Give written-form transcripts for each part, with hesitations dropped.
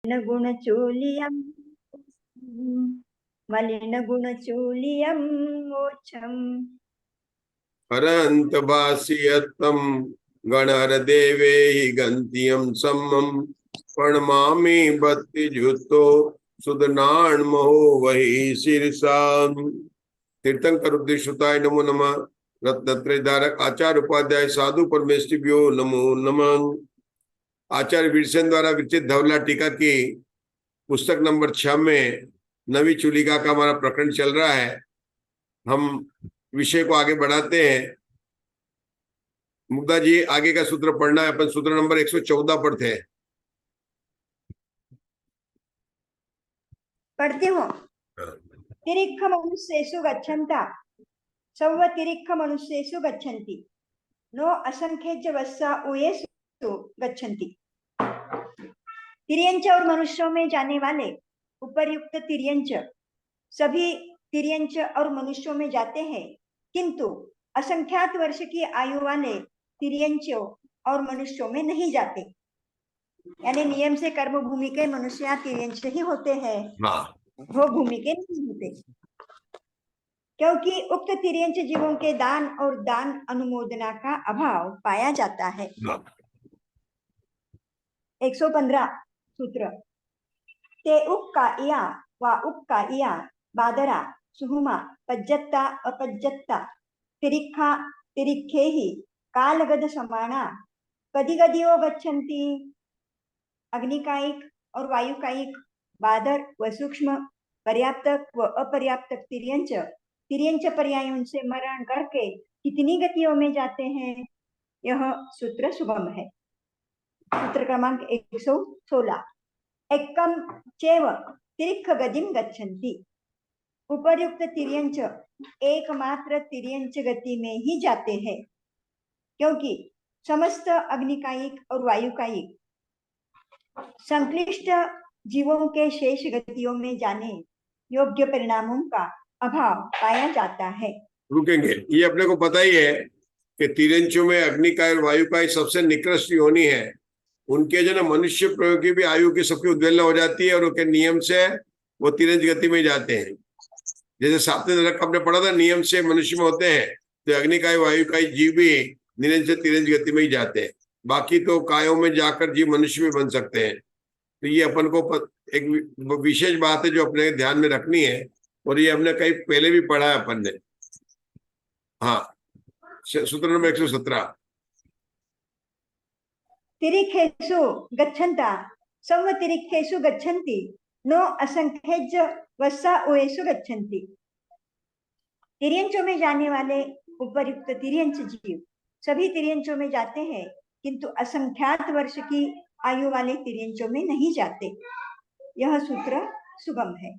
गुणचूलियं मलिनगुणचूलियं मोक्षम् हरंत भाष्यत्तम गणहर देवे गंतियम सम्मम प्रणमामि भक्ति जुतो सुदनान महो वही शीर्षा। तीर्थंकर उपदेशुताय नमो नमः। रत्नत्रय धारक आचार्य उपाध्याय साधु परमेष्टिभ्यो नमो नमः। आचार्य वीरसेन द्वारा विरचित धवला टीका की पुस्तक नंबर 6 में नवी चूलिका का हमारा प्रकरण चल रहा है। हम विषय को आगे बढ़ाते हैं। मुग्धा जी आगे का सूत्र पढ़ना है। अपन सूत्र नंबर 114 पढ़ते हैं। पढ़ती हूँ। तिरिक्ख मनुष्येषु गच्छन्ता सव तिरिक्ख मनुष्येषु गच्छन्ति नो असंख्येच वत्सा उयेषु गच्छन्ति। तिर्यंच और मनुष्यों में जाने वाले उपर्युक्त तिर्यंच सभी तिर्यंच और मनुष्यों में जाते हैं, किंतु असंख्यात वर्ष की आयु वाले तिर्यंचों और मनुष्यों में नहीं जाते। यानी नियम से कर्म भूमि के मनुष्य तिर्यंच ही होते हैं, वो भूमि के नहीं होते, क्योंकि उक्त तिर्यंच जीवों के दान और दान अनुमोदना का अभाव पाया जाता है। 115 सूत्र। ते उक्का वा उक्का बादरा सुहुमा पज्जत्ता अपज्जत्ता तिरिक्खा तिरिक्खे ही कालगद समाना कदिगदियो गच्छन्ति। अग्निकायिक और वायुकायिक, बादर व सूक्ष्म, पर्याप्तक व अपर्याप्तक तिर्यंच पर्यायों से मरण करके कितनी गतियों में जाते हैं, यह सूत्र सुगम है। सूत्र क्रमांक 116। एकम चेव तिरिक्ख गतिम गच्छन्ति। उपर्युक्त तिर्यंच एकमात्र तिर्यंच गति में ही जाते हैं, क्योंकि समस्त अग्निकायिक और वायुकायिक संक्लिष्ट जीवों के शेष गतियों में जाने योग्य परिणामों का अभाव पाया जाता है। रुकेंगे। ये अपने को पता ही है कि तिर्यंचों में अग्निकाय और वायुकाय सबसे निकृष्ट योनि है। उनके जो ना मनुष्य प्रयोग की भी आयु की सबकी उद्वेलना हो जाती है और उनके नियम से वो तिरंज गति में जाते हैं। जैसे सातवें नरक हमने पढ़ा था, नियम से मनुष्य में होते हैं, तो अग्निकाय वायुकाय जीव भी निरंज से तिरंज गति में ही जाते हैं। बाकी तो कायों में जाकर जीव मनुष्य भी बन सकते हैं। तो ये अपन को एक विशेष बात है जो अपने ध्यान में रखनी है, और ये हमने कहीं पहले भी पढ़ा है अपन ने। हाँ, सूत्र नंबर 117। तिरिखेषु गच्छन्ता सव तिरिखेषु गच्छन्ति नो असंख्यज वत्सा उयेषु गच्छन्ति। तिर्यंचों में जाने वाले उपर्युक्त तिर्यंच जीव सभी तिर्यंचों में जाते हैं, किंतु असंख्यात वर्ष की आयु वाले तिर्यंचों में नहीं जाते। यह सूत्र सुगम है।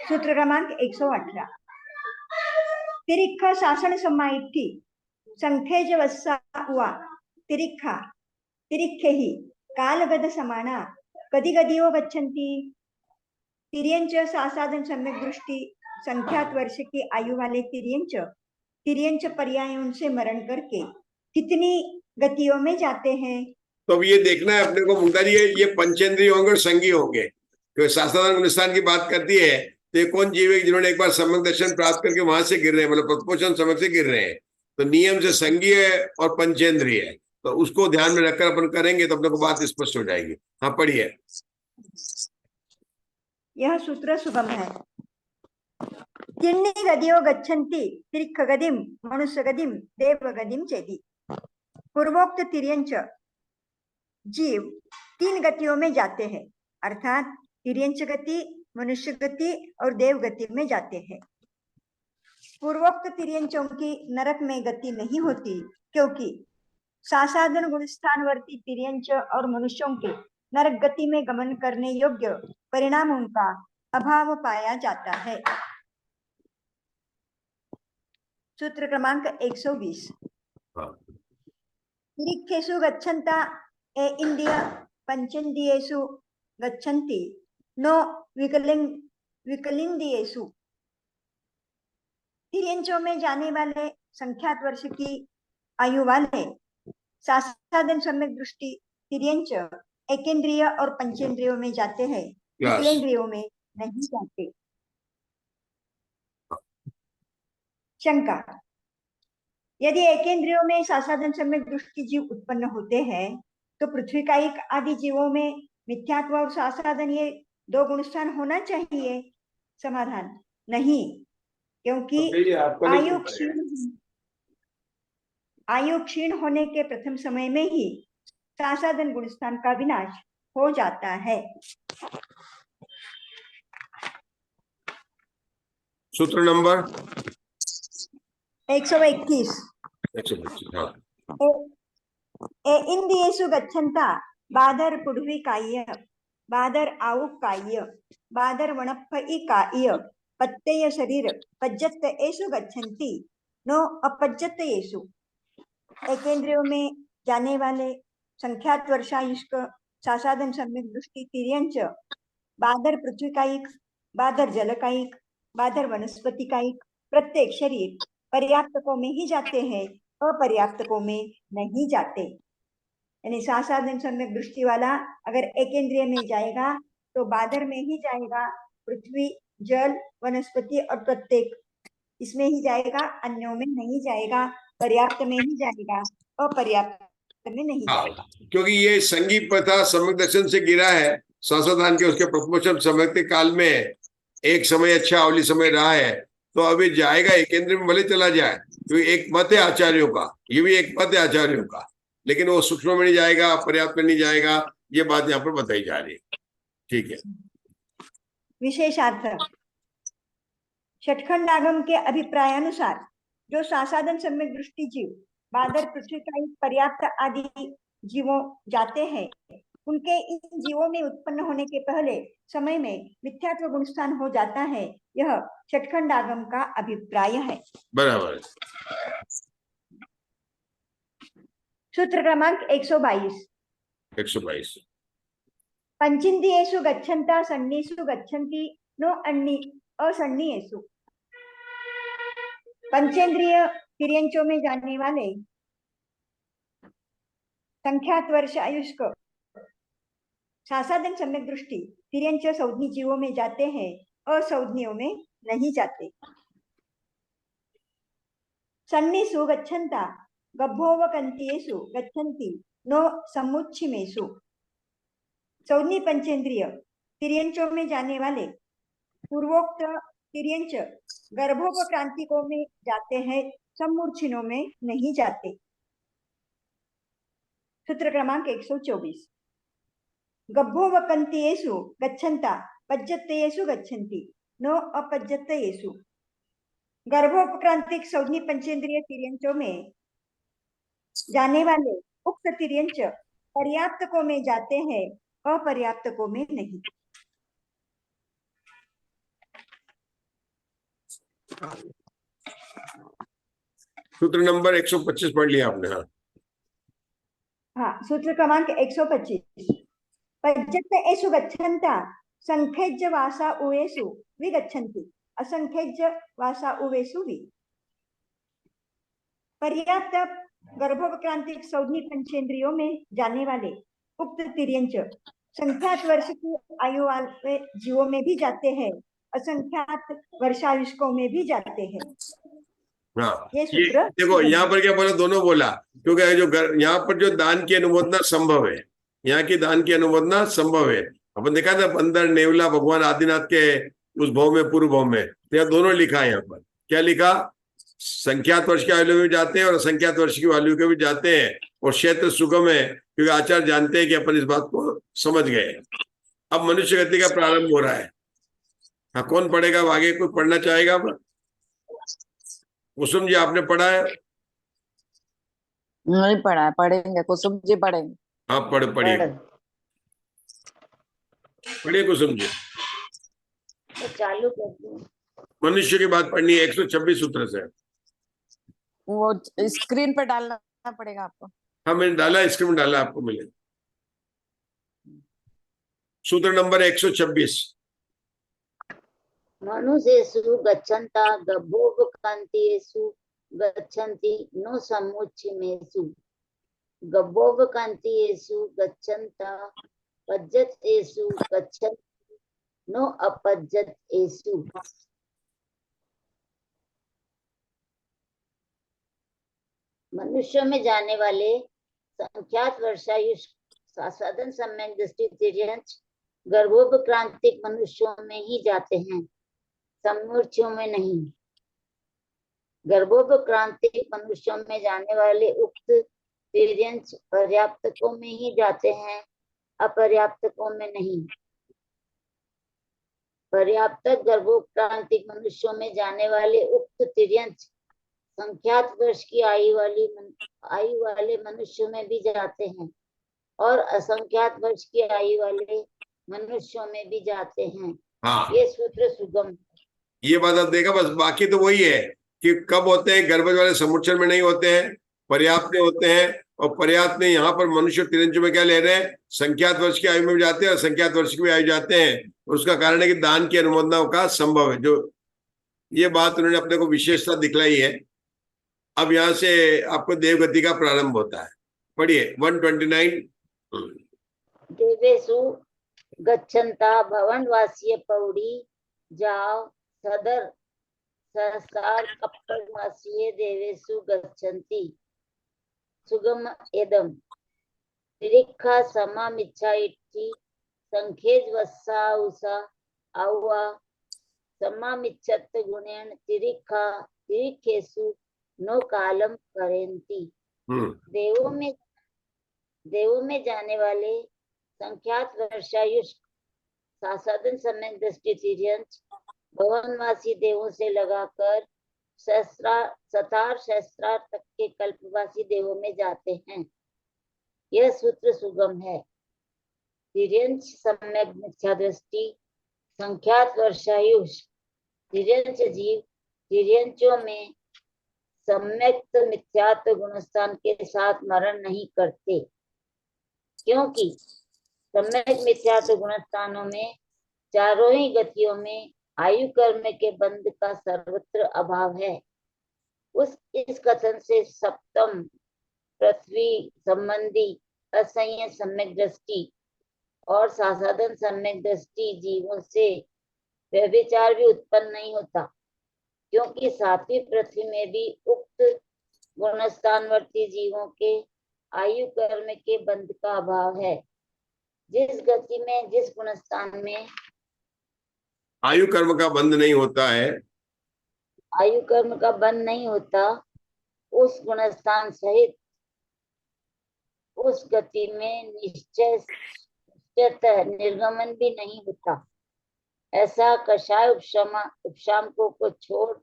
सूत्र क्रमांक 118। तिरिक्ख शासन समाइठी संख्यज वत्सा हुआ तिरिक्खा तिरिक्खे ही कालगद समाना कदिगदियो गच्छन्ति। तिर्यंच सासाधन सम्यक दृष्टि संख्यात वर्ष की आयु वाले तिर्यंच पर्यायों से मरण करके कितनी गतियों में जाते हैं। तो अब ये देखना है अपने को मुग्धा जी, ये पंचेंद्रिय होंगे और संगी होंगे। तो सासाधारण निष्ठान की बात करती है तो ये कौन जीव है जिन्होंने एक बार सम्यक दर्शन प्राप्त करके वहां से गिर रहे हैं, मतलब प्रतिपोषण सम्यक से गिर रहे हैं। तो नियम से संगी है और पंचेंद्रिय है, तो उसको ध्यान में रखकर अपन करेंगे तो अपने को बात स्पष्ट हो जाएगी। हाँ, पढ़िए। यह सूत्र सुगम है। तिन्नी गदियो गच्छन्ति तिरिक्ख गदिम मनुष्य गदिम देव गदिम चेदि। पूर्वोक्त तिर्यंच जीव 3 गतियों में जाते हैं, अर्थात तिर्यंच गति, मनुष्य गति और देव गति में जाते हैं। पूर्वोक्त तिर्यंचों की नरक में गति नहीं होती, क्योंकि सासाधन गुणस्थानवर्ती तिर्यंच और मनुष्यों के नरक गति में गमन करने योग्य परिणामों का अभाव पाया जाता है। सूत्र क्रमांक 120। तिरिखेषु गच्छन्ता ए इंद्रिय पंचेन्द्रियेषु गच्छन्ति नो विकलिंद्रियेषु। तिर्यंचों में जाने वाले संख्यात वर्ष की आयु वाले सासाधन सम्यक दृष्टि तिर्यंच एकेंद्रिय और पंचेंद्रियों में जाते हैं, ज्ञानेंद्रियों में नहीं जाते। शंका, यदि एकेंद्रियों में सासाधन सम्यक दृष्टि जीव उत्पन्न होते हैं तो पृथ्वी कायिक आदि जीवों में मिथ्यात्व और सासाधन ये दो गुणस्थान होना चाहिए। समाधान, नहीं, क्योंकि आयु क्षीण होने के प्रथम समय में ही सासाधन गुणस्थान का विनाश हो जाता है। सूत्र नंबर 121। हाँ। इंद्रियेषु गच्छन्ता बादर पुढवी काय्य, बादर आउ काय्य, बादर वणप्पई काय्य, पत्तेय शरीर पज्जत एषु गच्छन्ति, नो अपज्जत एषु। एकेंद्रियों में जाने वाले संख्यात वर्षायुष्क सासाधन सम्यक दृष्टि तिर्यंच बादर पृथ्वी कायिक, बादर जल कायिक, बादर वनस्पति कायिक प्रत्येक शरीर पर्याप्तकों में ही जाते हैं, अपर्याप्तकों में नहीं जाते। यानी सासाधन सम्यक दृष्टि वाला अगर एकेंद्रिय में जाएगा तो बादर में ही जाएगा, पृथ्वी जल वनस्पति और प्रत्येक इसमें ही जाएगा, अन्यों में नहीं जाएगा, पर्याप्त में ही जाएगा, अपर्याप्त में नहीं जाएगा। क्योंकि ये संगी प्रथा सम्यक दर्शन से गिरा है, सासाधान के उसके प्रथमोच्चम सम्यक्ति काल में एक समय अच्छा अवली समय रहा है, तो अभी जाएगा एकेंद्र में भले चला जाए, क्योंकि एक मत है आचार्यों का, ये भी एक मत है आचार्यों का, लेकिन वो सूक्ष्म में नहीं जाएगा, पर्याप्त में नहीं जाएगा, ये बात यहाँ पर बताई जा रही है। ठीक है। विशेषार्थ, षटखंड आगम के अभिप्राय अनुसार जो सासाधन सम्यक दृष्टि जीव बादर पृथ्वी का पर्याप्त आदि जीवों जाते हैं, उनके इन जीवों में उत्पन्न होने के पहले समय में मिथ्यात्व गुणस्थान हो जाता है, यह षटखंड आगम का अभिप्राय है। बराबर। सूत्र क्रमांक 122। पंचेन्द्रियेषु गच्छन्ता सन्निषु गच्छन्ति, नो अन्नी असन्नियेषु। पंचेंद्रिय तिर्यंचों में जाने वाले संख्यात वर्ष आयुष्क सासाधन सम्यक दृष्टि तिर्यंच संज्ञी जीवों में जाते हैं, असंज्ञियों में नहीं जाते। सन्निषु गच्छन्ता गभ्भोवकन्तियेषु गच्छन्ति, नो समुच्छिमेषु। संज्ञी पंचेंद्रिय तिर्यंचों में जाने वाले पूर्वोक्त तिर्यंच गर्भोपक्रांतिकों में जाते हैं, सम्मूर्छिनों में नहीं जाते। सूत्र क्रमांक 124। गभ्भोवकन्तियेषु गच्छन्ता पज्जत्येषु गच्छन्ति, नो अपज्जत्येषु। गर्भोपक्रांतिक संज्ञी पंचेंद्रिय तिर्यंचों में जाने वाले उक्त तिर्यंच पर्याप्तकों में जाते हैं, अपर्याप्तकों में नहीं। सूत्र नंबर 125 पढ़ लिया आपने। हाँ, सूत्र क्रमांक 125। पज्जत्येषु गच्छन्ता संख्यज्य वासा उवेषु विगच्छन्ति, असंख्यज्य वासा उवेषु वि। पर्याप्त गर्भोपक्रांतिक संज्ञी पंचेंद्रियों में जाने वाले उक्त तिर्यंच संख्यात वर्ष की आयु वाले जीवों में भी जाते हैं, असंख्यात वर्षायुष्कों में भी जाते हैं। हाँ, ये सूत्र देखो यहाँ पर क्या बोला, दोनों बोला, क्योंकि जो यहाँ पर जो दान की अनुमोदना संभव है, यहाँ की दान की अनुमोदना संभव है। अपन देखा था अंदर नेवला भगवान आदिनाथ के उस भाव में पूर्व भाव में, तो यहाँ दोनों लिखा है। यहाँ पर क्या लिखा, संख्यात वर्ष की आयु में जाते हैं और असंख्यात वर्ष की आयु के भी जाते हैं, और क्षेत्र सुगम है, क्योंकि आचार्य जानते हैं कि अपन इस बात को समझ गए। अब मनुष्य गति का प्रारंभ हो रहा है। हाँ, कौन पढ़ेगा आगे, कोई पढ़ना चाहेगा? कुसुम जी आपने पढ़ा है? नहीं पढ़ा है, पढ़ेंगे, कुसुम जी पढ़ेंगे। हाँ पढ़िए कुसुम जी। तो चालू कर दो। मनुष्य की बात पढ़नी है, 126 सूत्र से। वो स्क्रीन पे डालना पड़ेगा आपको। हाँ मैंने डाला, स्क्रीन में डाला, आपको मिले। सूत्र नंबर 126। मनुष्येषु गच्छन्ता गभ्भोपकान्तिषु गच्छन्ति, नो समुच्छिमेषु। गभ्भोपकान्तिषु गच्छन्ता पज्जत एषु गच्छन्ति नो अपज्जत एषु। मनुष्यों में जाने वाले संख्यात वर्षायुष साधन सम्यक दृष्टि तिर्यंच गर्भोपक्रांतिक मनुष्यों में ही जाते हैं, समूर्तियों में नहीं। गर्भोपक्रांतिक मनुष्यों में जाने वाले उक्त तिर्यंच पर्याप्तकों में ही जाते हैं, अपर्याप्तकों में नहीं। पर्याप्तक गर्भोपक्रांतिक मनुष्यों में जाने वाले उक्त तिर्यंच संख्यात वर्ष की आयु वाले मनुष्यों में भी जाते हैं और असंख्यात वर्ष की आयु वाले मनुष्यों में भी जाते हैं। हाँ, ये सूत्र सुगम। ये बात आप देखा, बस बाकी तो वही है कि कब होते हैं, गर्भज वाले समुच्चय में नहीं होते हैं, पर्याप्त में होते हैं। और पर्याप्त में यहाँ पर मनुष्य तिरंजु में क्या ले रहे हैं, संख्यात वर्ष की आयु में भी जाते हैं और संख्यात वर्ष की भी आयु जाते हैं। उसका कारण है कि दान की अनुमोदना का संभव है, जो ये बात उन्होंने अपने को विशेषता दिखलाई है। अब यहाँ से आपको देवगति का प्रारंभ होता है, पढ़िए 129। देवेशु गच्छन्ता भवनवासीय पौड़ी जाओ सदर सहसार कप्पड़वासीय देवेशु गच्छन्ति सुगम एदम तिरिक्खा समामिच्छा इति संखेज वस्सा उसा आवा समामिच्छत गुणेन तिरिक्खेषु नो कालम करेन्ति। देवों में जाने वाले संख्यात वर्षायुष साधन सम्यक दृष्टि तिर्यंच भवनवासी देवों से लगाकर सतार सहस्रार तक के कल्पवासी देवों में जाते हैं। यह सूत्र सुगम है। तिर्यंच सम्यक मिथ्या दृष्टि संख्यात वर्षायुष तिर्यंच जीव तिर्यंचों में सम्यक्त मिथ्यात्व गुणस्थान के साथ मरण नहीं करते, क्योंकि सम्यक मिथ्यात्व गुणस्थानों में चारों ही गतियों में आयु कर्म के बंध का सर्वत्र अभाव है। इस कथन से सप्तम पृथ्वी संबंधी असंयत सम्यक दृष्टि और साधन सम्यक दृष्टि जीवों से व्यभिचार भी उत्पन्न नहीं होता, क्योंकि सातवीं पृथ्वी में भी उक्त गुणस्थानवर्ती जीवों के आयु कर्म के बंध का अभाव है। जिस गति में जिस गुणस्थान में आयु कर्म का बंध नहीं होता है, आयु कर्म का बंध नहीं होता, उस गुणस्थान सहित उस गति में निश्चयतः निर्गमन भी नहीं होता। ऐसा कषाय उपशामकों को छोड़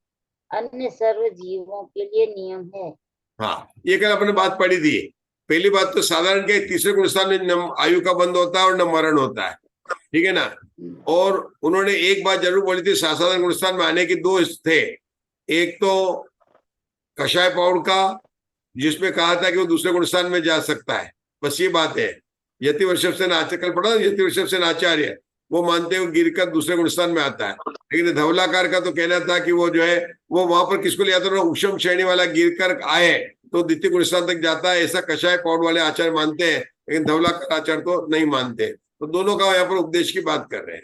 अन्य सर्व जीवों के लिए नियम है। हाँ, ये कल अपने बात पढ़ी थी। पहली बात तो साधारण के तीसरे गुणस्थान में न आयु का बंध होता है और न मरण होता है, ठीक है ना। और उन्होंने एक बात जरूर बोली थी, साधारण गुणस्थान में आने की दो थे। एक तो कषाय पौड़ का, जिसमें कहा था कि वो दूसरे गुणस्थान में जा सकता है, बस ये बात है। यति वर्षभ से आचार्य, कल पढ़ा यति वर्षभ से आचार्य, वो मानते हो गिरकर दूसरे गुणस्थान में आता है। लेकिन धवलाकार का तो कहना था कि वो जो है वो वहां पर किसको लिया था, उपशम श्रेणी वाला गिरकर आए तो द्वितीय गुणस्थान तक जाता है, ऐसा कषाय पौड़ वाले आचार्य मानते हैं। लेकिन धवलाकार आचार्य तो नहीं मानते। तो दोनों का यहाँ पर उपदेश की बात कर रहे हैं।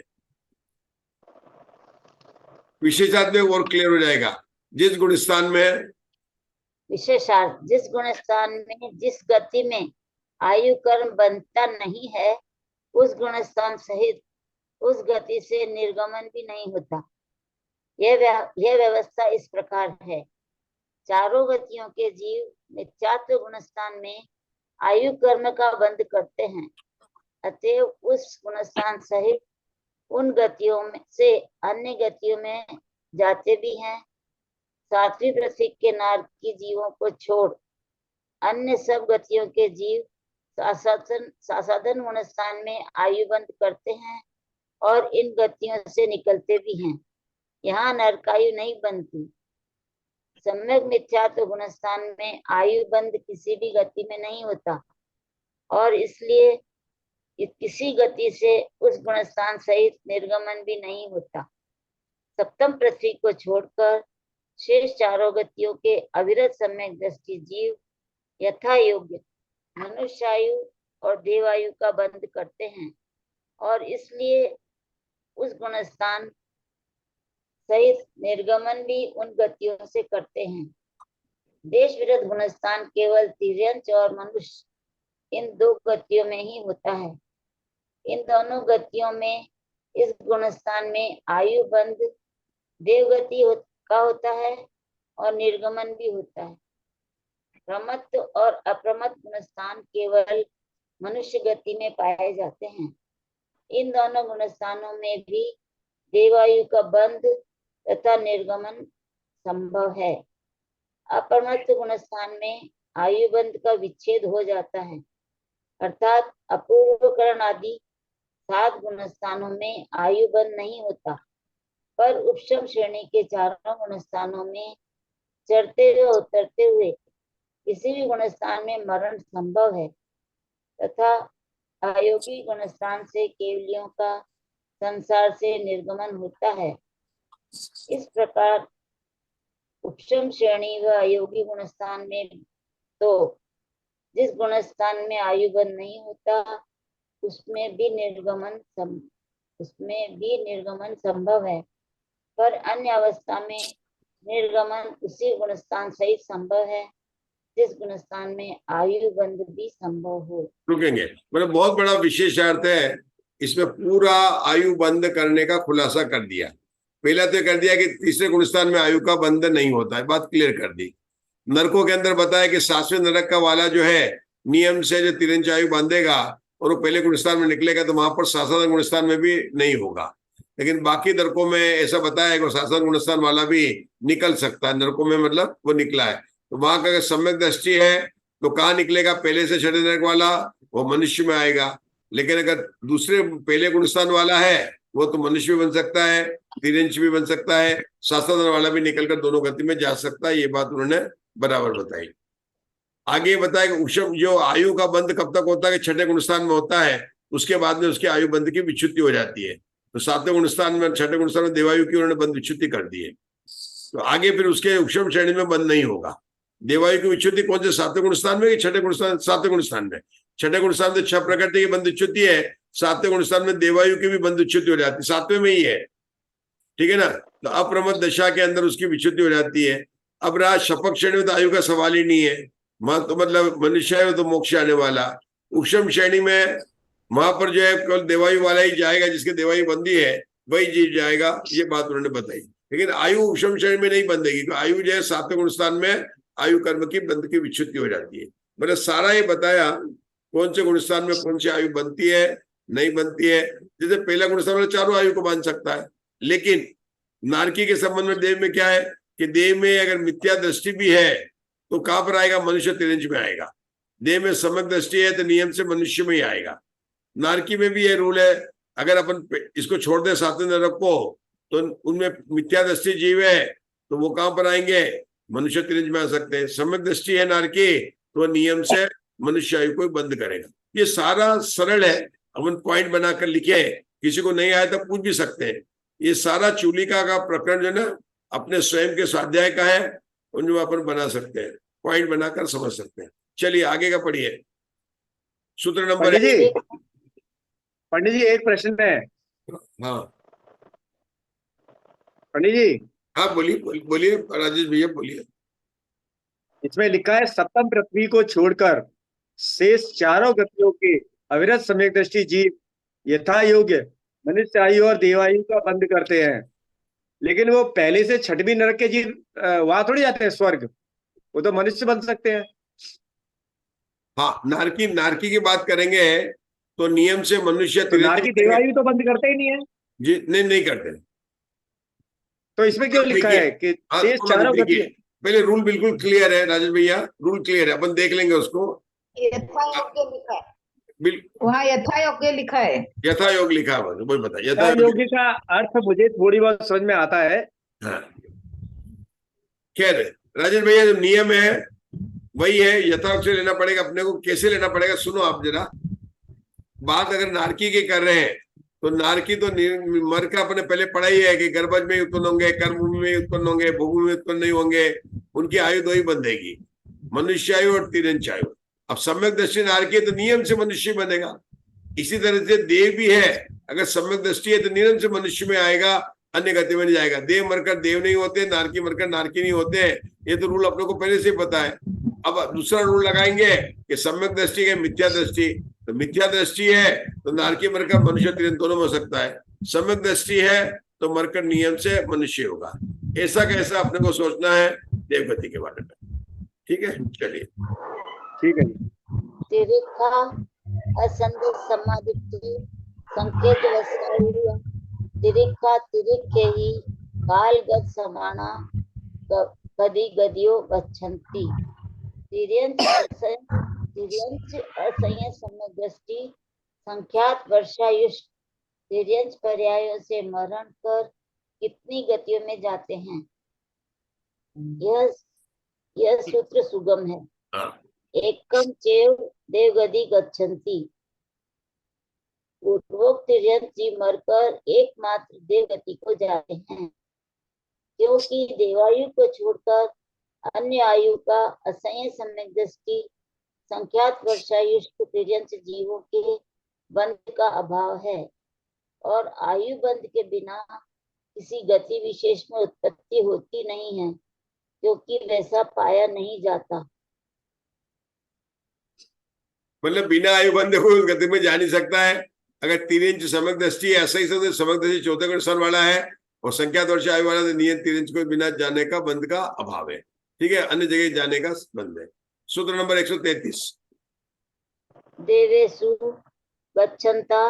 विशेषार्थ में और क्लियर हो जाएगा। जिस गुणस्थान में विशेषार्थ, जिस गुणस्थान में जिस गति में आयु कर्म बनता नहीं है, उस गुणस्थान सहित उस गति से निर्गमन भी नहीं होता। यह व्यवस्था इस प्रकार है। चारों गतियों के जीव मिथ्यात्व गुणस्थान में आयु कर्म का बंध करते हैं, अतएव उस गुणस्थान सहित उन गतियों में से अन्य गतियों में जाते भी हैं। सातवीं पृथ्वी के नारद की जीवों को छोड़ अन्य सब गतियों के जीव साधन गुणस्थान में आयु बंध करते हैं और इन गतियों से निकलते भी हैं। यहाँ नरकायु नहीं बनती। सम्यक मिथ्यात्व गुणस्थान में आयु बंध किसी भी गति में नहीं होता और इसलिए किसी गति से उस गुणस्थान सहित निर्गमन भी नहीं होता। सप्तम पृथ्वी को छोड़कर शेष चारों गतियों के अविरत सम्यक दृष्टि जीव यथा योग्य मनुष्यायु और देवायु का बंध करते हैं। और इसलिए उस गुणस्थान सहित निर्गमन भी उन गतियों से करते हैं। देश विरुद्ध गुणस्थान केवल तिर्यंच और मनुष्य इन दो गतियों में ही होता है। इन दोनों गतियों में इस गुणस्थान में आयु बंध देवगति का होता है और निर्गमन भी होता है। प्रमत्त और अप्रमत्त गुणस्थान केवल मनुष्य गति में पाए जाते हैं। इन दोनों गुणस्थानों में भी देवायु का बंध तथा निर्गमन संभव है। अप्रमत्त गुणस्थान में आयु बंध का विच्छेद हो जाता है, अर्थात अपूर्वकरण आदि 7 गुणस्थानों में आयु बंध नहीं होता, पर उपशम श्रेणी के चारों गुणस्थानों में चढ़ते हुए उतरते हुए किसी भी गुणस्थान में मरण संभव है तथा अयोगी गुणस्थान से केवलियों का संसार से निर्गमन होता है। इस प्रकार उपशम श्रेणी व अयोगी गुणस्थान में तो जिस गुणस्थान में आयु बंध नहीं होता उसमें भी निर्गमन संभव है, पर अन्य अवस्था में निर्गमन उसी गुणस्थान सहित संभव है जिस गुणस्थान में आयु बंध भी संभव हो। रुकेंगे, मतलब बहुत बड़ा विशेषार्थ है इसमें। पूरा आयु बंद करने का खुलासा कर दिया। पहला तो कर दिया कि तीसरे गुणस्थान में आयु का बंध नहीं होता है, बात क्लियर कर दी। नरकों के अंदर बताया कि 7वें नरक का वाला जो है नियम से जो तिरंज आयु बांधेगा और वो पहले गुणस्थान में निकलेगा तो वहां पर सातवें गुणस्थान में भी नहीं होगा। लेकिन बाकी नरकों में ऐसा बताया कि 7वें गुणस्थान वाला भी निकल सकता है। नरकों में मतलब वो निकला है, तो वहां का अगर सम्यक दृष्टि है तो कहाँ निकलेगा? पहले से छठे नरक वाला वो मनुष्य में आएगा। लेकिन अगर दूसरे पहले गुणस्थान वाला है वो तो मनुष्य भी बन सकता है, तिरंज भी बन सकता है, 7वें वाला भी निकलकर दोनों गति में जा सकता है। ये बात उन्होंने बराबर बताई। आगे बताया कि उपशम जो आयु का बंध कब तक होता है कि छठे गुणस्थान में होता है, उसके बाद में उसकी आयु बंध की विच्युति हो जाती है। तो 7वें गुणस्थान में छठे गुणस्थान में देवायु की उन्होंने बंध विच्युति कर दी है, तो आगे फिर उसके उपशम श्रेणी में बंध नहीं होगा। देवायु की विच्युति कौन से 7वें गुणस्थान में कि छठे गुणस्थान? 7वें गुणस्थान में। छठे गुणस्थान में 6 प्रकृति की बंध विच्युति है, 7वें गुणस्थान में देवायु की भी बंध विच्युति हो जाती है, 7वें में ही है, ठीक है ना। तो अप्रमत्त दशा के अंदर उसकी विच्युति हो जाती है। अब रहा शपथ श्रेणी में तो आयु का सवाल ही नहीं है, तो मतलब मनुष्य है तो मोक्ष आने वाला। उपशम श्रेणी में वहां पर जो है केवल देवायु वाला ही जाएगा, जिसके देवायु बंदी है वही जीव जाएगा, ये बात उन्होंने बताई। लेकिन आयु उपशम श्रेणी में नहीं बंधेगी, तो आयु जो है 7वें गुणस्थान में आयु कर्म की बंध की विच्युति हो जाती है। मतलब सारा ये बताया कौन से गुणस्थान में कौन सी आयु बनती है नहीं बनती है। जैसे पहला गुणस्थान वाला चारों आयु को बांध सकता है, लेकिन नारकी के संबंध में देव में क्या है कि देव में अगर मिथ्या दृष्टि भी है तो कहां पर आएगा? मनुष्य तिरंज में आएगा। देह में सम्यक दृष्टि है तो नियम से मनुष्य में ही आएगा। नारकी में भी ये रूल है, अगर अपन इसको छोड़ दे 7वें नरक को तो उनमें मिथ्या दृष्टि जीव है तो वो कहां पर आएंगे? मनुष्य तिरंज में आ सकते हैं। सम्यक दृष्टि है नारकी तो नियम से मनुष्य आयु को बंद करेगा। ये सारा सरल है, अपन पॉइंट बनाकर लिखे, किसी को नहीं आया तो पूछ भी सकते हैं। ये सारा चूलिका का प्रकरण जो ना अपने स्वयं के स्वाध्याय का है, उनमें अपन बना सकते हैं, पॉइंट बनाकर समझ सकते हैं। चलिए आगे का पढ़िए, सूत्र नंबर। पंडित जी एक प्रश्न है। हाँ पंडित जी, हाँ बोलिए बोलिए राजेश भैया बोलिए। इसमें लिखा है सप्तम पृथ्वी को छोड़कर शेष चारों गतियों के अविरत सम्यक दृष्टि जीव यथा योग्य मनुष्य आयु और देवायु का बंद करते हैं, लेकिन वो पहले से 6वीं नरक के जीव वहां थोड़ी जाते हैं स्वर्ग, वो तो मनुष्य बन सकते हैं। हाँ नारकी की बात करेंगे तो नियम से मनुष्य तो नारकी देवायु तो बंद करते ही नहीं है जी, नहीं करते। तो इसमें क्यों लिखा है कि शेष चारों गति? पहले रूल बिल्कुल क्लियर है राजेश भैया, रूल क्लियर है, अपन देख लेंगे उसको। यथायोग्य लिखा है, वहाँ यथायोग्य लिखा है, यथायोग लिखा है, वही बताइए। यथायोग्य का अर्थ मुझे थोड़ी बहुत समझ में आता है। हाँ खैर राजेश भैया जो नियम है वही है, यथायोग से लेना पड़ेगा अपने को। कैसे लेना पड़ेगा सुनो आप जरा बात। अगर नारकी की कर रहे हैं तो नारकी तो मर का अपने पहले पढ़ा ही है कि गर्भज में उत्पन्न होंगे, कर्मभूमि में उत्पन्न होंगे, भूमि में उत्पन्न नहीं होंगे, उनकी आयु दो ही बंधेगी, मनुष्य आयु और तिरंज आयु। अब सम्यक दृष्टि नारकी तो नियम से मनुष्य बनेगा, इसी तरह से देव भी है, अगर सम्यक दृष्टि है तो निरंतर मनुष्य में आएगा, अन्य गति में नहीं जाएगा। देव मरकर देव नहीं होते, नारकी मरकर नारकी नहीं होते हैं, ये तो रूल अपने को पहले से पता है। अब दूसरा रूल लगाएंगे कि सम्यक दृष्टि है मिथ्या दृष्टि, तो मिथ्या दृष्टि है तो नारकी मरकर मनुष्य तिरंत दोनों में हो सकता है, सम्यक दृष्टि है तो मरकर नियम से मनुष्य होगा। ऐसा कैसा अपने को सोचना है देवगति के बारे में। ठीक है, चलिए ठीक है जी। तिरिखा असंध समाधिति संकेत वसायुया तिरिखा तिरिखे ही कालगत समाना कदी गदियो गच्छन्ति। तिर्यंच असंयत सम्यक दृष्टि संख्यात वर्षायुष्ट तिर्यंच पर्यायों से मरण कर कितनी गतियों में जाते हैं। यह सूत्र सुगम है। एकम चेव देवगति गच्छन्ति। पूर्वोक्त तिर्यंच जीव मरकर एकमात्र देवगति को जाते हैं, क्योंकि देवायु को छोड़कर अन्य आयु का असंयत सम्यक दृष्टि संख्यात वर्षायुष्ट तिर्यंच जीवों के बंध का अभाव है, और आयु बंध के बिना किसी गति विशेष में उत्पत्ति होती नहीं है, क्योंकि वैसा पाया नहीं जाता। मतलब बिना आयु बंधे हुए गति में जा नहीं सकता है। अगर 3 इंच सम्यक दृष्टि है, ऐसा ही सम्यक दृष्टि चौथे गुण स्थान वाला है और संख्यात वर्ष आयु वाला तो नियत 3 इंच को बिना जाने का बंध का अभाव है। ठीक है, अन्य जगह जाने का बंध है। सूत्र नंबर 133। देवेशु गच्छन्ता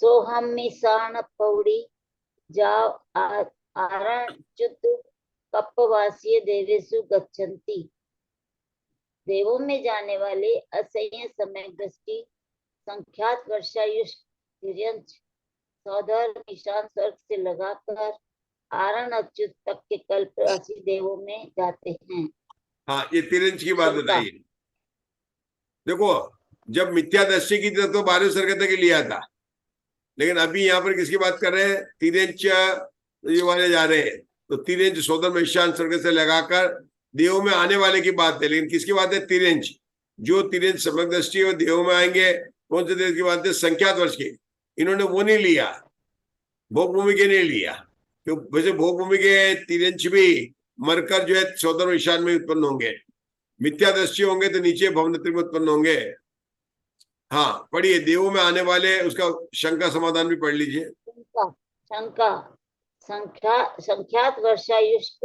सोहमिषाण पौड़ी जाओ आरणच्युत कप्पवासीय देवेशु गच्छन्ति। देवों में जाने वाले असंयत सम्यक दृष्टि संख्यात वर्षायुष्ट तिर्यंच सौधर निशान स्वर्ग से लगाकर आरण अच्युत तक के कल्पवासी देवों में जाते हैं। हाँ, ये 3 इंच की बात बताइए। देखो, जब मिथ्या दृष्टि की तो 12 सर्ग तक लिया था, लेकिन अभी यहाँ पर किसकी बात कर रहे हैं? 3 इंच ये वाले जा रहे हैं, तो 3 इंच सौदर में ईशान स्वर्ग से लगाकर देवों में आने वाले की बात है। लेकिन किसकी बात है? 3 इंच। जो 3 इंच सम्यक दृष्टि और देवों में आएंगे, कौन से देव की बात है? संख्यात वर्ष की। इन्होंने वो नहीं लिया, भोग भूमि के नहीं लिया, क्यों? वैसे भोग भूमि के 3 इंच भी मरकर जो है सौदर ईशान में उत्पन्न होंगे, मिथ्या दृष्टि होंगे तो नीचे भवनत्री में उत्पन्न होंगे। हाँ, पढ़िए, देवों में आने वाले, उसका शंका समाधान भी पढ़ लीजिए। शंका संख्यात वर्षायुष्ट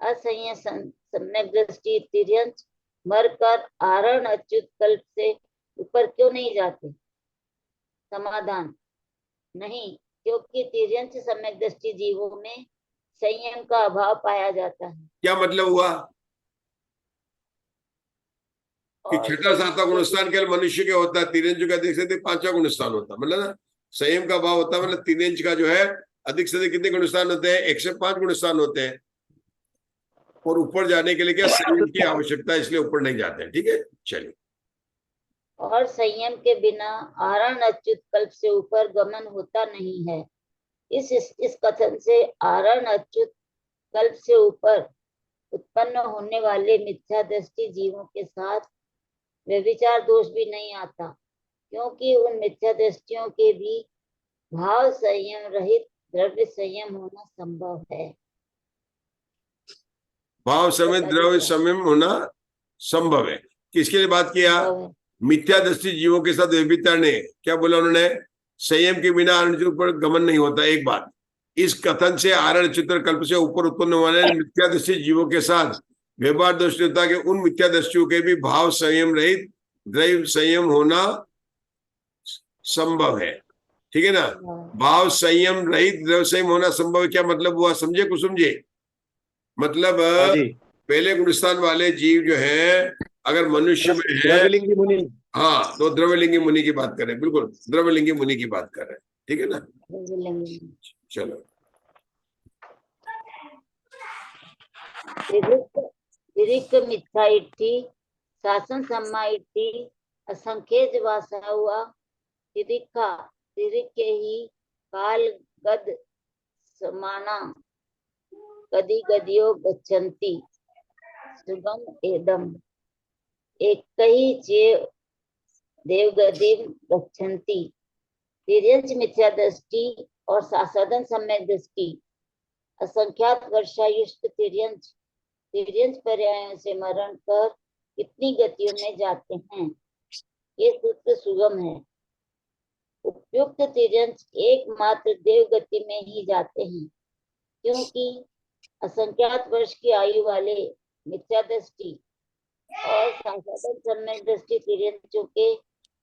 असंयत सम्यक दृष्टि तिर्यंच मरकर आरण अच्युत कल्प से ऊपर क्यों नहीं जाते? समाधान, नहीं, क्योंकि तिर्यंच सम्यक दृष्टि जीवों में संयम का अभाव पाया जाता है। क्या मतलब हुआ कि छठा सातवां गुणस्थान केवल मनुष्य के होता है, 3 इंच का अधिक से अधिक 5वां गुणस्थान होता है। मतलब ना, संयम का अभाव होता है, मतलब 3 इंच का जो है अधिक से अधिक कितने गुणस्थान होते हैं? 105 गुणस्थान होते हैं। और ऊपर जाने के लिए क्या संयम की आवश्यकता है, इसलिए ऊपर नहीं जाते हैं। ठीक है, चलिए। और संयम के बिना आरण अच्युत कल्प से ऊपर गमन होता नहीं है। इस कथन से आरण अच्युत कल्प से ऊपर उत्पन्न होने वाले मिथ्या दृष्टि जीवों के साथ व्यभिचार दोष भी नहीं आता, क्योंकि उन मिथ्या दृष्टियों के भी भाव संयम रहित द्रव्य संयम होना संभव है। भाव समेत द्रव्य संयम होना संभव है। किसके लिए बात किया? मिथ्या दृष्टि जीवों के साथ व्यभिचार ने क्या बोला उन्होंने? संयम के बिना आरण चित्र पर गमन नहीं होता। एक बात, इस कथन से आरण चित्र कल्प से ऊपर उत्पन्न होने वाले मिथ्या दृष्टि जीवों के साथ व्यवहार दोष होता कि उन मिथ्या दृष्टियों के भी भाव संयम रहित द्रव्य संयम होना संभव है। ठीक है ना? भाव संयम रहित द्रव्य संयम होना संभव है। क्या मतलब हुआ? समझे कुसुम जी? मतलब पहले गुणस्थान वाले जीव जो है, अगर मनुष्य में है, द्रव्यलिंगी मुनि, हाँ, तो द्रव्यलिंगी मुनि की बात कर रहे हैं। बिल्कुल, द्रव्यलिंगी मुनि की बात कर रहे हैं। ठीक है ना? चलो, मिथ्या इट्ठी शासन सम्मा इट्ठी असंख्य वासा हुआ तिरिखा तिरिखे ही काल गद समाना कदी गदियो गच्छन्ति। सुगम एदम एक ही देवगतिम गच्छन्ति। तिर्यंच मिथ्या दृष्टि और साधन सम्यक दृष्टि असंख्यात वर्षायुष्ट तिर्यंच पर्यायों से मरण कर कितनी गतियों में जाते हैं, ये सूत्र सुगम है। उपयुक्त तिर्यंच एकमात्र देवगति में ही जाते हैं, क्योंकि असंख्यात वर्ष की आयु वाले मिथ्या दृष्टि और साधन सम्यक दृष्टि तिर्यंचों के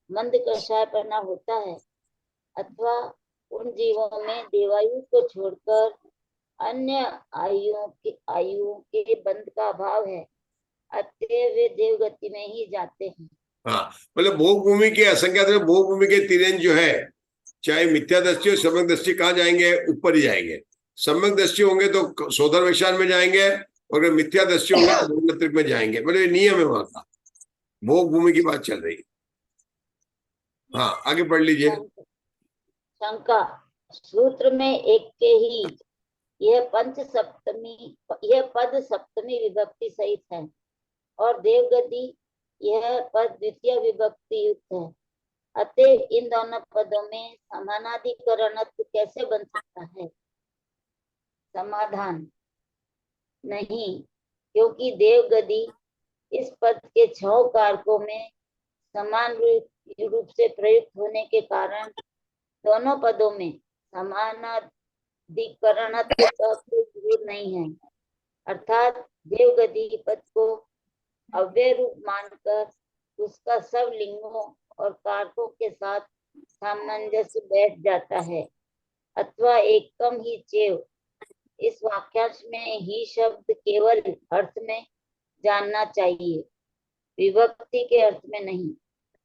मंद कषायपना होता है, अथवा उन जीवों में देवायु को छोड़कर अन्य आयुओं के बंध का अभाव है, अतः वे देवगति में ही जाते हैं। हाँ, मतलब भोग भूमि के असंख्यात में भोग भूमि के तिर्यंच जो है, चाहे मिथ्या दृष्टि और सम्यक दृष्टि कहाँ जाएंगे, ऊपर ही जाएंगे। सम्यक दृष्टि होंगे तो सोदर विशाल में जाएंगे, और अगर मिथ्या दृष्टि होंगे तो भोग में जाएंगे। मतलब ये नियम है वहां का, भोग भूमि की बात चल रही है। हाँ, आगे पढ़ लीजिए। शंका, सूत्र में एक के ही यह पद सप्तमी विभक्ति सहित है, और देवगति यह पद द्वितीय विभक्ति युक्त है, अतः इन दोनों पदों में समानाधिकरणत्व कैसे बन सकता है? समाधान, नहीं, क्योंकि देवगति इस पद के 6 कारकों में समान रूप से प्रयुक्त होने के कारण दोनों पदों में समानाधिकरणत्व का कोई विरोध नहीं है। अर्थात देवगति पद को अव्यय रूप मानकर उसका सब लिंगों और कारकों के साथ सामंजस्य बैठ जाता है, अथवा एकम ही चेव इस वाक्यांश में ही शब्द केवल अर्थ में जानना चाहिए, विभक्ति के अर्थ में नहीं।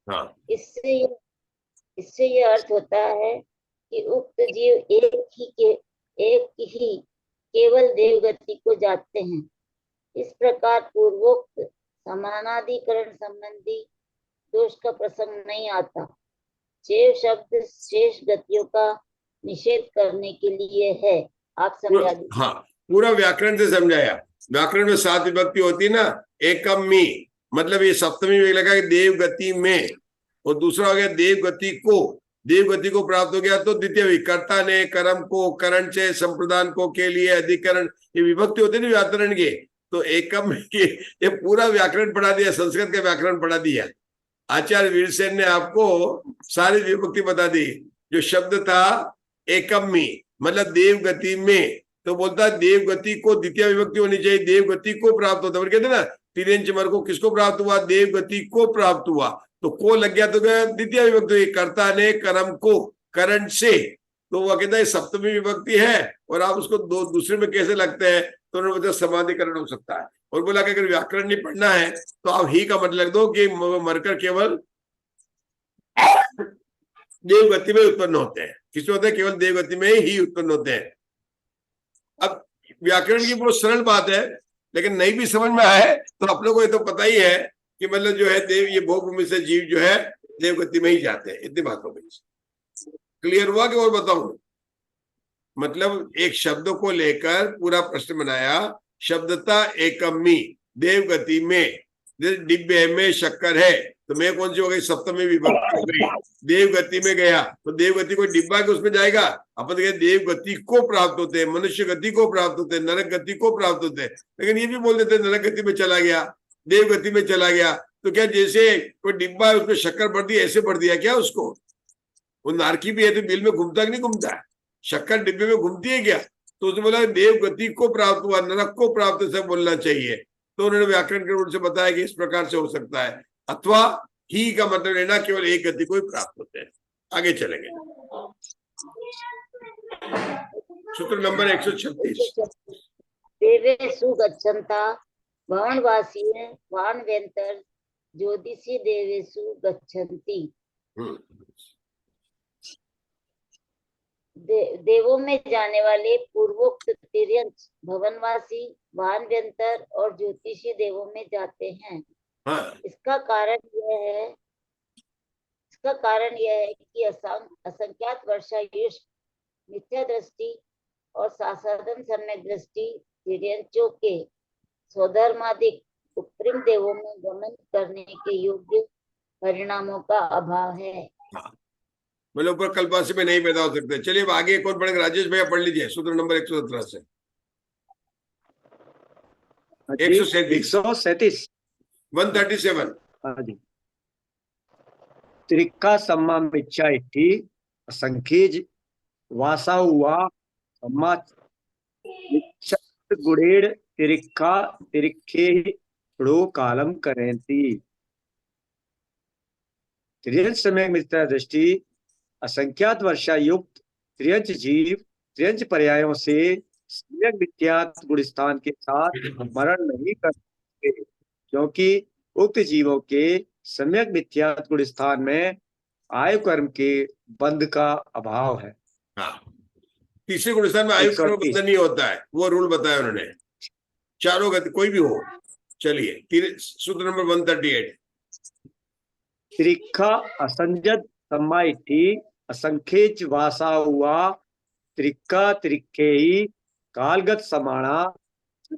हाँ, इससे यह अर्थ होता है कि उक्त जीव एक ही केवल देवगति को जाते हैं। इस प्रकार पूर्वोक्त समानाधिकरण संबंधी दोष का प्रसंग नहीं आता। चेव शब्द शेष गतियों का निषेध करने के लिए है। आप समझा दीजिए। हाँ, पूरा व्याकरण से समझाया। व्याकरण में 7 विभक्ति होती है ना, एकम मी, मतलब ये सप्तमी में लगा कि देवगति में, और दूसरा हो गया देवगति को प्राप्त हो गया तो द्वितीय कर्ता ने, कर्म को, करण से, संप्रदान को, के लिए, अधिकरण, ये विभक्ति होते ना व्याकरण के। तो एकम ये पूरा व्याकरण पढ़ा दिया, संस्कृत का व्याकरण पढ़ा दिया। आचार्य वीरसेन ने आपको सारी विभक्ति बता दी। जो शब्द था एकम्मी मतलब देवगति में, तो बोलता देवगति को द्वितीय विभक्ति होनी चाहिए, देवगति को प्राप्त होता है। कहते ना तिर्यंच मर को किसको प्राप्त हुआ, देवगति को प्राप्त हुआ, तो को लग गया तो द्वितीय विभक्ति, कर्ता ने, कर्म को, करण से, तो वह कहता है सप्तमी विभक्ति है, और आप उसको दूसरे में कैसे लगते हैं, तो उन्होंने बताया समाधिकरण हो सकता है। और बोला कि अगर व्याकरण नहीं पढ़ना है तो आप ही का मतलब दो कि मरकर केवल देवगति में उत्पन्न होते हैं। किसमें होते हैं, केवल देवगति में ही उत्पन्न होते हैं। अब व्याकरण की बहुत सरल बात है, लेकिन नहीं भी समझ में आए तो आप लोगों को ये तो पता ही है कि मतलब जो है देव, ये भोग भूमि से जीव जो है देवगति में ही जाते हैं। इतनी बात हो गई, क्लियर हुआ कि और बताऊं? मतलब एक शब्द को लेकर पूरा प्रश्न बनाया। शब्दता एकम्मी, देवगति में, डिब्बे में शक्कर है, तो मैं कौन सी हो गई, सप्तमी विभक्ति हो गई। देवगति में गया तो देवगति को डिब्बा के उसमें जाएगा। अपन कहते देवगति को प्राप्त होते हैं, मनुष्य गति को प्राप्त होते हैं, नरक गति को प्राप्त होते हैं। लेकिन ये भी बोल देते हैं नरक गति में चला गया, देवगति में चला गया, तो क्या जैसे कोई डिब्बा है उसमें शक्कर भर दी ऐसे भर दिया क्या उसको? वो नारकी भी है तो बिल में घूमता कि नहीं घूमता है, शक्कर डिब्बे में घूमती है क्या? तो उसने बोला देवगति को प्राप्त हुआ, नरक को प्राप्त से बोलना चाहिए। तो उन्होंने व्याकरण के रूप से बताया कि इस प्रकार से हो सकता है, अथवा ही का मतलब लेना केवल एक गति को ही प्राप्त होते हैं। आगे चलेंगे, सूत्र नंबर 136। देवेषु गच्छन्ता भवनवासी वानवेंतर ज्योतिषी देवेषु गच्छन्ति। देवों में जाने वाले पूर्वोक्त तिर्यंच भवनवासी वानव्यंतर और ज्योतिषी देवों में जाते हैं। हाँ। इसका कारण यह है कि असंख्यात वर्षायुष मिथ्या दृष्टि और साधन सम्यक दृष्टि तिर्यंचों के स्वधर्माधिक उपरिम देवों में गमन करने के योग्य परिणामों का अभाव है। मतलब ऊपर कल्पासी में नहीं पैदा हो सकते। चलिए अब आगे कौन पढ़ेंगे? राजेश भैया पढ़ लीजिए सूत्र नंबर 117 से 137 137। 137। हाँ जी। त्रिका सम्मा मिच्छा इति असंख्यज वासा हुआ सम्मा गुणेड़ तिरिक्खा तिरिक्खे रो कालम करेंती। त्रियंच समय मित्र दृष्टि असंख्यात वर्षा युक्त त्रियंच जीव त्रियंच पर्यायों से सम्यक मिथ्यात् गुण स्थान के साथ मरण नहीं कर सकते, क्योंकि उक्त जीवों के सम्यक मिथ्यात् गुण स्थान में आयु कर्म के बंध का अभाव है। हाँ, तीसरे गुणस्थान में आयु कर्म 138। बंधन नहीं होता है, वो रूल बताया उन्होंने। चारों गति कोई भी हो। चलिए सूत्र नंबर 138। त्रिक्खा असंजत सम्मा इति असंख्येच वासा हुआ त्रिक्का त्रिक्खे ही कालगत समाना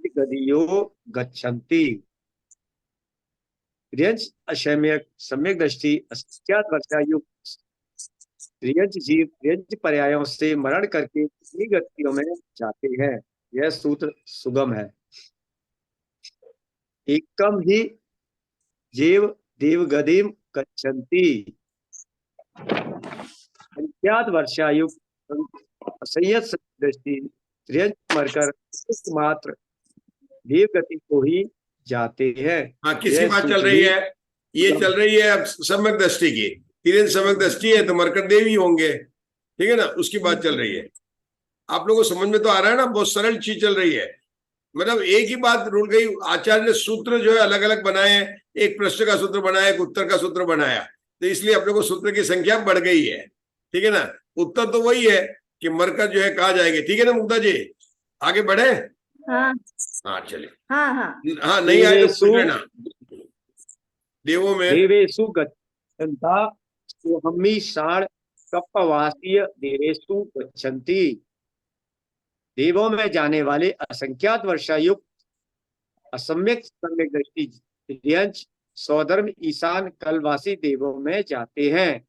गदियो गच्छन्ति। त्रियंच असम्यक सम्यक दृष्टि असंख्यात वर्षायुक्त त्रियंच जीव त्रियंच पर्यायों से मरण करके कितनी गतियों में जाते हैं। यह सूत्र सुगम है। एकम ही जीव देवगतिम गच्छन्ति। संख्यात वर्षायुक्त असंयत दृष्टि त्रियंच मरकर एकमात्र देवगति को ही जाते हैं। हाँ, किसकी बात चल रही है? ये चल रही है अब सम्यक दृष्टि की। तिरंज सम्यक दृष्टि है तो मरकर देव ही होंगे, ठीक है ना, उसकी बात चल रही है। आप लोगों को समझ में तो आ रहा है ना? बहुत सरल चीज चल रही है। मतलब एक ही बात रुल गई। आचार्य ने सूत्र जो है अलग अलग बनाए, एक प्रश्न का सूत्र बनाया, एक उत्तर का सूत्र बनाया, तो इसलिए अपने को सूत्र की संख्या बढ़ गई है, ठीक है ना। उत्तर तो वही है कि मरकर जो है कहा जाएंगे, ठीक है ना मुक्ता जी? आगे बढ़े। हाँ हाँ चलिए। हाँ हाँ हाँ, नहीं आए तो पूछ लेना। देवों में देवेशु गच्छन्ता सोहम्मि षाण कप्पवासीय देवेशु गच्छन्ति। देवों में जाने वाले असंख्यात वर्षायुक्त असम्यक सम्यक दृष्टि त्रियंच सौधर्म ईशान कलवासी देवों में जाते हैं,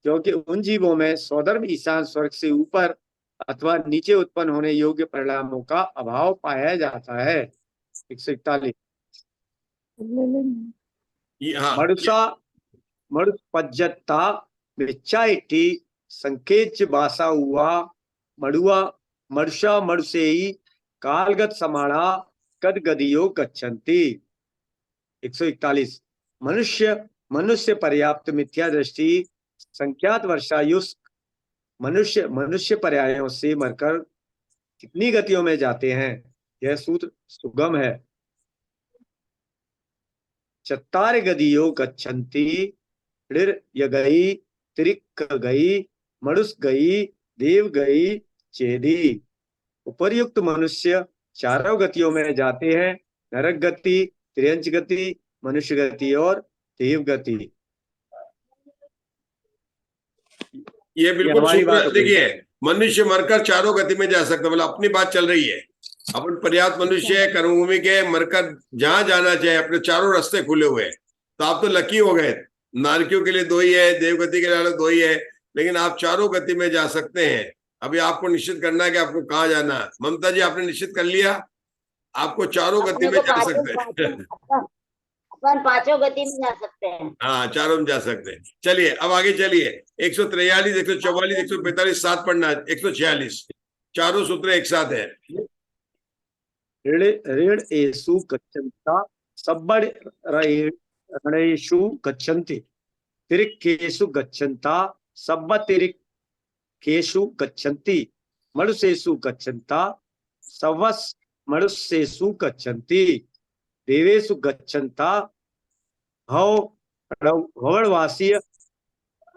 क्योंकि उन जीवों में सौधर्म ईशान स्वर्ग से ऊपर अथवा नीचे उत्पन्न होने योग्य परिणामों का अभाव पाया जाता है। 141। हाँ, मनुषा मनुपज्जता मिच्छा इति संकेच बासा हुआ मड़ुआ मनुषा मनुषेयी कालगत समाणा कद गदियो गच्छन्ति। 141। मनुष्य मनुष्य पर्याप्त मिथ्या दृष्टि संख्यात वर्षायुष्क मनुष्य मनुष्य पर्यायों से मरकर कितनी गतियों में जाते हैं। यह सूत्र सुगम है। चत्तार गदियो गच्छन्ति यगई त्रिक गई मनुष्य गई देव गई चेदी। उपर्युक्त मनुष्य चारों गतियों में जाते हैं, नरक गति, त्रियंच गति, मनुष्य गति और देव गति। ये बिल्कुल हमारी बात सूत्र देखिए, मनुष्य मरकर चारों गति में जा सकता है। मतलब अपनी बात चल रही है, अपन पर्याप्त मनुष्य है, कर्मभूमि के, मरकर जहां जाना चाहे अपने चारों रास्ते खुले हुए हैं। तो आप तो लकी हो गए। नारकियों के लिए 2 ही है, देवगति के लिए अलग 2 ही है, लेकिन आप चारों गति में जा सकते हैं। अभी आपको निश्चित करना है कि आपको कहाँ जाना है। ममता जी, आपने निश्चित कर लिया? आपको चारों गति में जा सकते हैं। अपन पांचों गति में जा सकते हैं। हाँ, चारों में जा सकते हैं। चलिए अब आगे चलिए। 143, 144, 145 साथ पढ़ना है। 146 चारों सूत्र एक साथ है। ऋण एषु गच्छन्ता सब्बड़ रणेषु गच्छन्ति तिरिक्खेषु गच्छन्ता सब्ब तिरिक्खेषु गच्छन्ति मनुष्येषु गच्छन्ता सवस् मनुष्येषु गच्छन्ति देवेषु गच्छन्ता भवनवासीय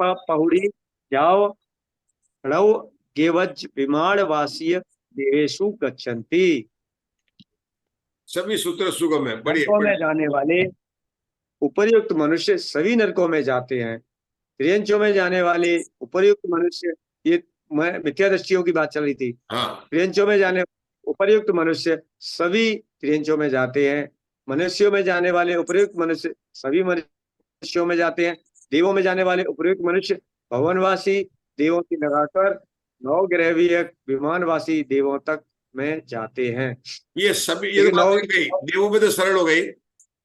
पहुड़ी जाओ णव गेवज विमानवासीय देवेषु गच्छन्ति। सभी सूत्र सुगम है। बढ़िया। नरकों में जाने वाले उपर्युक्त मनुष्य सभी नरकों में जाते हैं। त्रियंचों में जाने वाले उपर्युक्त मनुष्य, ये मिथ्या दृष्टियों की बात चल रही थी। हाँ, त्रियंचों में जाने उपर्युक्त मनुष्य सभी त्रियंचों में जाते हैं। मनुष्यों में जाने वाले उपर्युक्त मनुष्य सभी मनुष्यों में जाते हैं। देवों में जाने वाले उपर्युक्त मनुष्य भवनवासी देवों की लगाकर नौ ग्रहवीय विमानवासी देवों तक में जाते हैं। ये सभी ये तो लेकिन बात नौ हो गई, देवों में तो सरल हो गई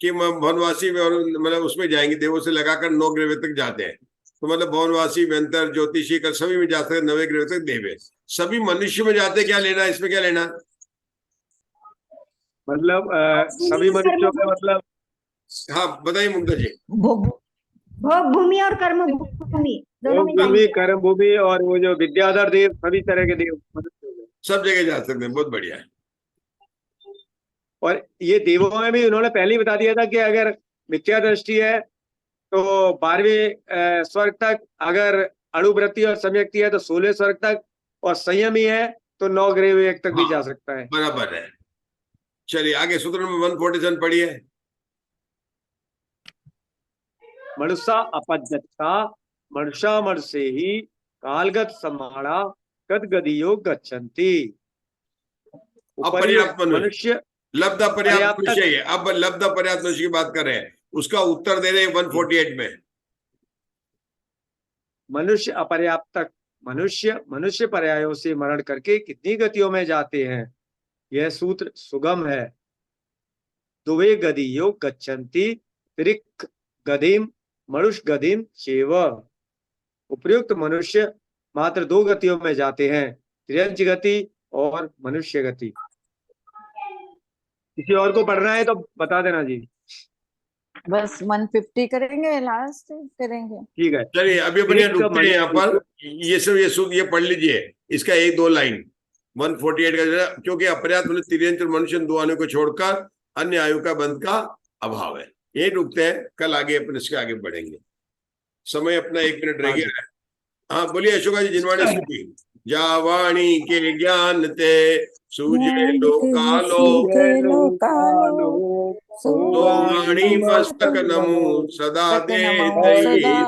कि भवनवासी में और मतलब उसमें जाएंगे, देवों से लगाकर 9 ग्रह तक जाते हैं। तो मतलब भवनवासी, व्यंतर, ज्योतिषी कर सभी में जाते हैं, 9 ग्रह तक देव है। सभी मनुष्य में जाते, क्या लेना इसमें, क्या लेना? मतलब सभी मनुष्यों में मतलब, हाँ बताइए मुग्धा जी। भोग भूमि और कर्म भूमि दोनों में भूमि, जाएंगे। कर्म भूमि और वो जो विद्याधर देव, सभी तरह के देव मनुष्य हो गए। सब जगह जा सकते हैं, बहुत बढ़िया है। और ये देवों में भी उन्होंने पहले ही बता दिया था कि अगर मिथ्या दृष्टि है तो 12वें स्वर्ग तक, अगर अणुवृत्ति और सम्यक्ति है तो 16वें स्वर्ग तक, और संयमी है तो 9 ग्रह तक भी हाँ, जा सकता है। बराबर है। चलिए आगे सूत्र नंबर 147 पढ़िए। मनुष्य अपज्जता मनुष्या मनुष्य ही कालगत समाणा गदगदियो गच्छन्ति। अपर्याप्त मनुष्य, मनुष्य लब्ध अपर्याप्त पर्याप्त मनुष्य है। अब लब्ध अपर्याप्त मनुष्य की बात कर रहे हैं, उसका उत्तर दे रहे हैं 148 में। मनुष्य अपर्याप्तक मनुष्य पर्यायों से मरण करके कितनी गतियों में जाते हैं, यह सूत्र सुगम है। दुवे गदियो गच्छन्ति त्रिक गदिम मनुष्य गदिम चेव। उपयुक्त मनुष्य मात्र 2 गतियों में जाते हैं, त्रियंच गति और मनुष्य गति। किसी और को पढ़ना है तो बता देना जी। बस 150 करेंगे, लास्ट करेंगे। ठीक है, चलिए अभी अपन यहाँ रुकते हैं। यहाँ पर ये सब ये पढ़ लीजिए, इसका 1-2 लाइन 148 का, क्योंकि अपर्याप्त मनुष्य, तिर्यंच मनुष्य, 2 आने को छोड़कर अन्य आयु का बंध का अभाव है। यही रुकते हैं, कल आगे अपन इसके आगे बढ़ेंगे। समय अपना 1 मिनट रह गया है। हाँ बोलिए अशोका जी, जिनवाणी स्थिति। जावाणी के ज्ञान ते सूझे लोकालो, तो वाणी मस्तक नमो सदा दे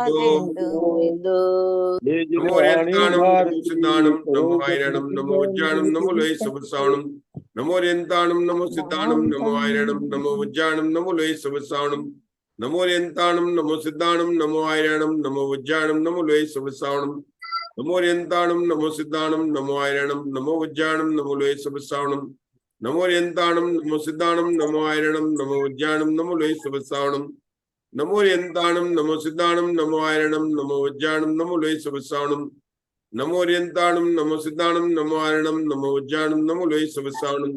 दो। नमो रेंताणम नमो सिद्धाणम नमो आयरणम नमो उज्जाणम नमो लोहि सुबसावणम। नमो रेंताणम नमो सिद्धाणम नमो आयरणम नमो उज्जाणम नमो लोहि सुबसावणम। नमो रेंताणम नमो सिद्धाणम नमो आयरणम नमो उज्जाणम नमो लोहि सुबसावणम। नमो रेंताणम नमो सिद्धाणम नमो आयरणम नमो उज्जाणम नमो लोहि सुबसावणम। नमो रेंताणम नमो सिद्धाणम नमो आयरणम नमो उज्जाणम नमो लोहि सुबसावणम। नमो रेंताणम नमो सिद्धाणम नमो आयरणम नमो उज्जाणम नमो लोहि सुबसावणम। नमो रेंताणम नमो सिद्धाणम नमो आयरणम नमो उज्जाणम नमो लोहि सुबसावणम।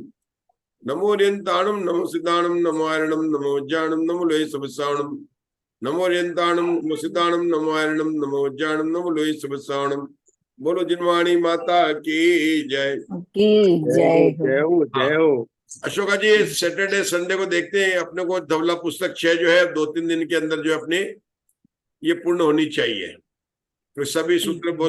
नमो रेंताणम नमो सिद्धाणम नमो आयरणम नमो उज्जाणम नमो लोहि सुबसावणम। नमो रेंताणम नमो सिद्धाणम नमो आयरणम नमो उज्जाणम नमो लोहि सुबसावणम। बोलो जिनवाणी माता की जय। जय हो जय हो। अशोका जी सैटरडे संडे को देखते हैं, अपने को धवला पुस्तक 6 जो है 2-3 दिन के अंदर जो है अपने ये पूर्ण होनी चाहिए, तो सभी सूत्र बहुत